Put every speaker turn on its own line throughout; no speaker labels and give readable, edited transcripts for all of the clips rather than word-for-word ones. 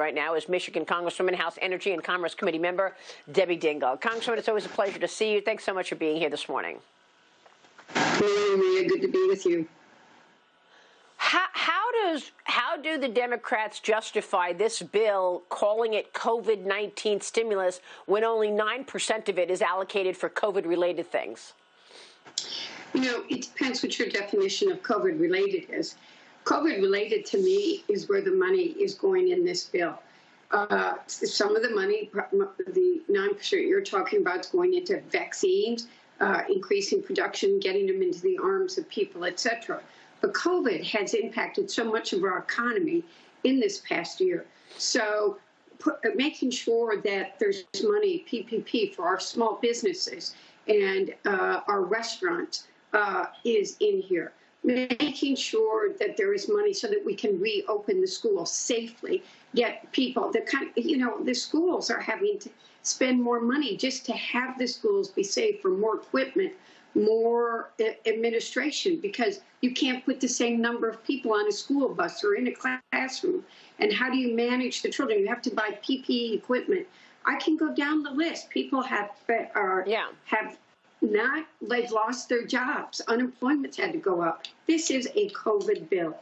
right now is Michigan Congresswoman, House Energy and Commerce Committee member Debbie Dingell. Congresswoman, it's always a pleasure to see you. Thanks so much for being here this morning.
Hello, Maria. Good to be with you.
How do the Democrats justify this bill, calling it COVID-19 stimulus, when only 9% of it is allocated for COVID-related things?
You know, it depends what your definition of COVID-related is. COVID-related to me is where the money is going in this bill. Some of the money, the 9% you're talking about, is going into vaccines, increasing production, getting them into the arms of people, et cetera. But COVID has impacted so much of our economy in this past year. So making sure that there's money, PPP, for our small businesses and our restaurants is in here. Making sure that there is money so that we can reopen the schools safely, get people, the schools are having to spend more money just to have the schools be safe, for more equipment, more administration, because you can't put the same number of people on a school bus or in a classroom. And how do you manage the children? You have to buy PPE equipment. I can go down the list. People they've lost their jobs. Unemployment's had to go up. This is a COVID bill.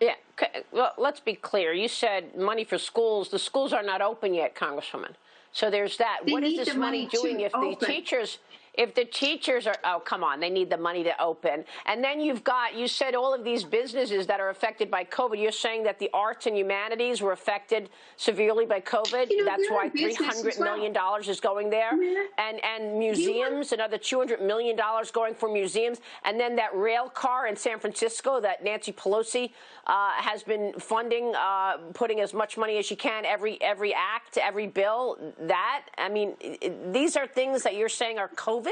Yeah. Well, let's be clear. You said money for schools. The schools are not open yet, Congresswoman. So there's that. What is this money doing if the teachers are, oh, come on, they need the money to open. And then you said all of these businesses that are affected by COVID. You're saying that the arts and humanities were affected severely by COVID. That's why $300 million is going there. And museums, another $200 million going for museums. And then that rail car in San Francisco that Nancy Pelosi has been funding, putting as much money as she can, every act, every bill. These are things that you're saying are COVID?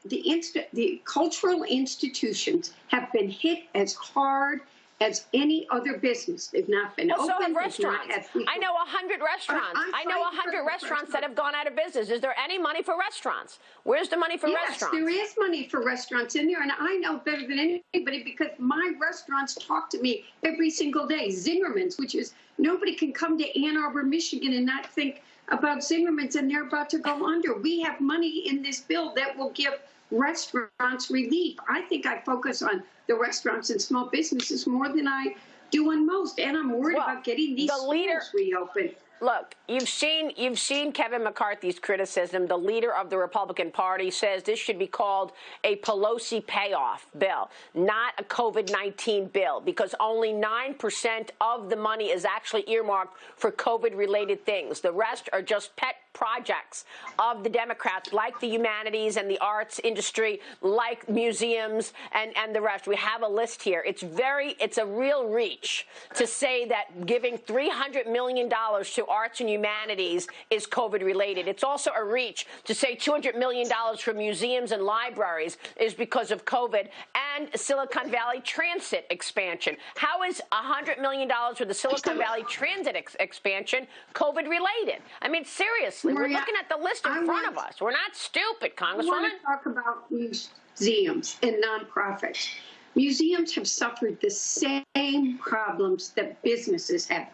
The cultural institutions have been hit as hard as any other business. They've not been open.
So have restaurants. I know 100 restaurants. I know 100 restaurants that have gone out of business. Is there any money for restaurants? Where's the money for restaurants?
Yes, there is money for restaurants in there, and I know better than anybody because my restaurants talk to me every single day. Zingerman's, which is, nobody can come to Ann Arbor, Michigan and not think about Zingerman's, and they're about to go under. We have money in this bill that will give restaurants relief. I think I focus on the restaurants and small businesses more than I do on most, and I'm worried about getting these schools reopened.
Look, you've seen Kevin McCarthy's criticism. The leader of the Republican Party says this should be called a Pelosi payoff bill, not a COVID-19 bill, because only 9% of the money is actually earmarked for COVID-related things. The rest are just pet projects of the Democrats, like the humanities and the arts industry, like museums and the rest. We have a list here. It's a real reach to say that giving $300 million to arts and humanities is COVID related. It's also a reach to say $200 million for museums and libraries is because of COVID, and Silicon Valley transit expansion. How is $100 million for the Silicon Valley transit expansion COVID related? I mean, seriously. We're looking at the list in front of us. We're not stupid, Congresswoman.
I want to talk about museums and nonprofits. Museums have suffered the same problems that businesses have.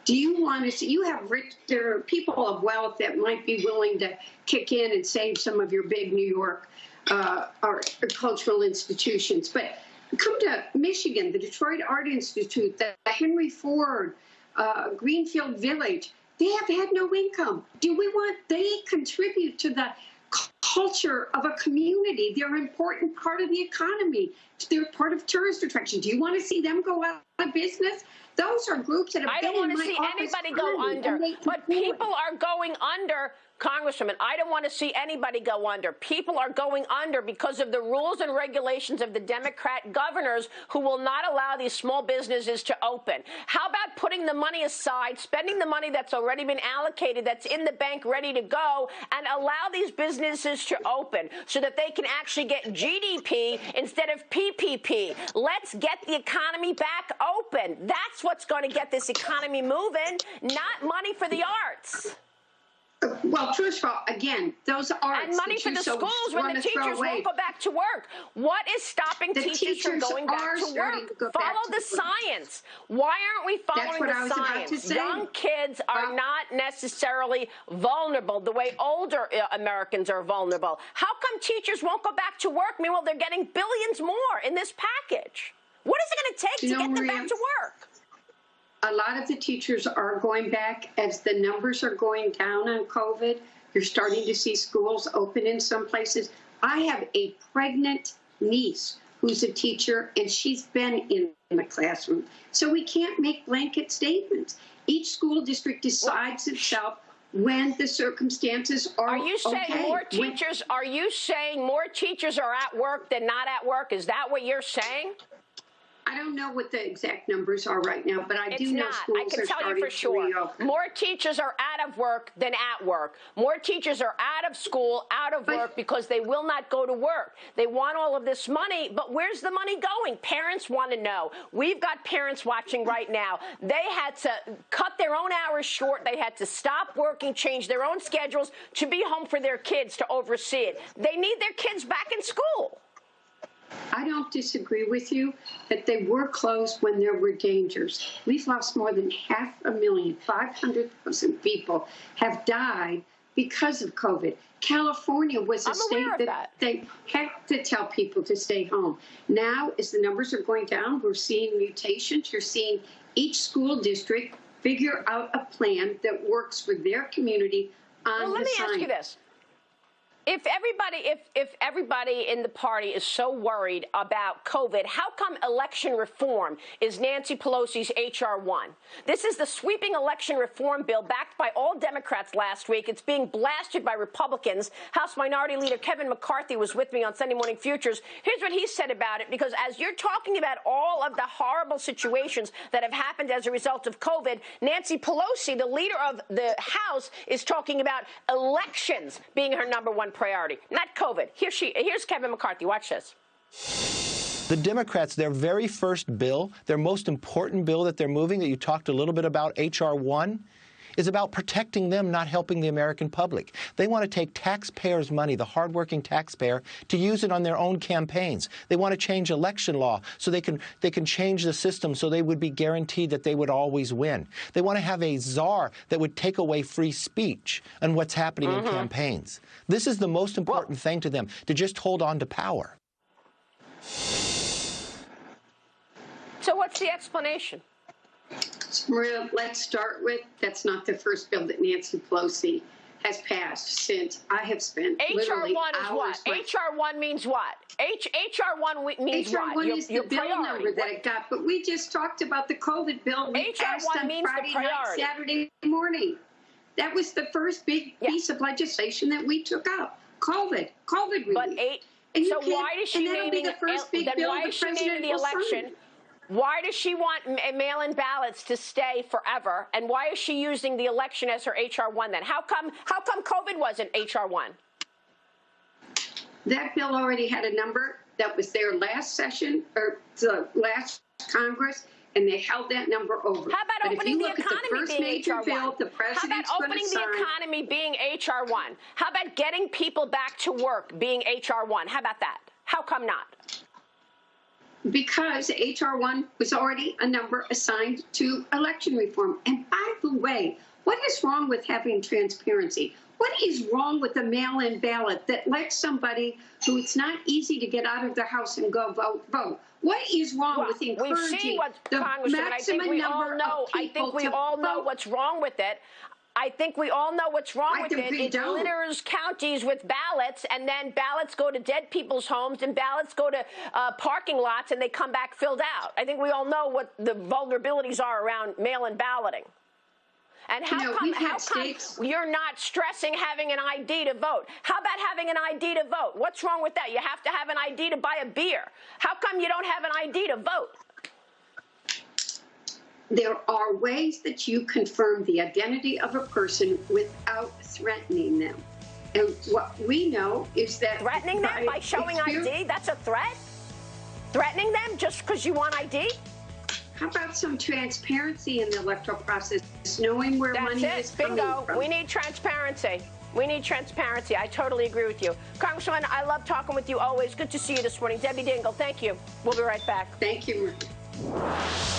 Do you want to see, there are people of wealth that might be willing to kick in and save some of your big New York art cultural institutions. But come to Michigan, the Detroit Art Institute, the Henry Ford, Greenfield Village. They have had no income. They contribute to the culture of a community. They're an important part of the economy. They're part of tourist attraction. Do you want to see them go out of business? Those are groups that have been in my office. I don't want to see anybody go under, but people are going under, Congresswoman. I don't want to see anybody go under. People are going under because of the rules and regulations of the Democrat governors who will not allow these small businesses to open. How about putting the money aside, spending the money that's already been allocated, that's in the bank ready to go, and allow these businesses to open so that they can actually get GDP instead of PPP. Let's get the economy back open. That's what's going to get this economy moving, not money for the arts. Well, first of all, again, those are
and money for the schools when the teachers won't go back to work. What is stopping teachers from going back to work? Follow the science. Why aren't we following the science? Young kids are not necessarily vulnerable the way older Americans are vulnerable. How come teachers won't go back to work? Meanwhile, they're getting billions more in this package. What is it going to take to get them back to work?
A lot of the teachers are going back as the numbers are going down on COVID. You're starting to see schools open in some places. I have a pregnant niece who's a teacher, and she's been in the classroom. So we can't make blanket statements. Each school district decides itself when the circumstances are okay.
Are you saying more teachers? Are you saying more teachers are at work than not at work? Is that what you're saying?
I don't know what the exact numbers are right now, but I do know schools are starting to reopen. I can tell you for sure.
More teachers are out of work than at work. More teachers are out of school, out of work, because they will not go to work. They want all of this money, but where's the money going? Parents want to know. We've got parents watching right now. They had to cut their own hours short. They had to stop working, change their own schedules to be home for their kids to oversee it. They need their kids back in school.
I don't disagree with you that they were closed when there were dangers. We've lost more than 500,000, 500,000 people have died because of COVID. California was a state that they had to tell people to stay home. Now, as the numbers are going down, we're seeing mutations. You're seeing each school district figure out a plan that works for their community on the science.
Well, let me ask you this. If everybody in the party is so worried about COVID, how come election reform is Nancy Pelosi's H.R. 1? This is the sweeping election reform bill backed by all Democrats last week. It's being blasted by Republicans. House Minority Leader Kevin McCarthy was with me on Sunday Morning Futures. Here's what he said about it, because as you're talking about all of the horrible situations that have happened as a result of COVID, Nancy Pelosi, the leader of the House, is talking about elections being her number one priority, not COVID. Here's Kevin McCarthy. Watch this.
The Democrats, their very first bill, their most important bill that they're moving, that you talked a little bit about, H.R. 1, is about protecting them, not helping the American public. They want to take taxpayers' money, the hardworking taxpayer, to use it on their own campaigns. They want to change election law so they can change the system so they would be guaranteed that they would always win. They want to have a czar that would take away free speech and what's happening in campaigns. This is the most important thing to them, to just hold on to power.
So what's the explanation?
Maria, let's start with, that's not the first bill that Nancy Pelosi has passed since I have spent literally hours.
HR1 is what? HR1 means what? HR1 means what?
HR1 is the bill number that it got, but we just talked about the COVID bill. We passed on Friday night, Saturday morning. That was the first big piece of legislation that we took up. COVID relief.
But so why does she name the first big bill the president will sign? Why does she want mail-in ballots to stay forever? And why is she using the election as her H.R. 1 then? How come COVID wasn't H.R. 1?
That bill already had a number that was there last session, or the last Congress, and they held that number over.
How about opening the economy being H.R. 1? How about opening the economy being H.R. 1? How about getting people back to work being H.R. 1? How about that? How come not?
Because H.R. 1 was already a number assigned to election reform. And by the way, what is wrong with having transparency? What is wrong with a mail-in ballot that lets somebody who it's not easy to get out of their house and go vote? What is wrong with encouraging the maximum number of people to vote?
I think we all know what's wrong with it. I think we all know what's wrong with it. It litters counties with ballots, and then ballots go to dead people's homes, and ballots go to parking lots, and they come back filled out. I think we all know what the vulnerabilities are around mail-in balloting. And how come you're not stressing having an ID to vote? How about having an ID to vote? What's wrong with that? You have to have an ID to buy a beer. How come you don't have an ID to vote?
There are ways that you confirm the identity of a person without threatening them. And what we know is that
threatening them by showing ID, that's a threat? Threatening them just because you want ID?
How about some transparency in the electoral process, knowing where money is coming from?
Bingo. We need transparency. We need transparency. I totally agree with you. Congresswoman, I love talking with you always. Good to see you this morning. Debbie Dingell, thank you. We'll be right back.
Thank you, Marie.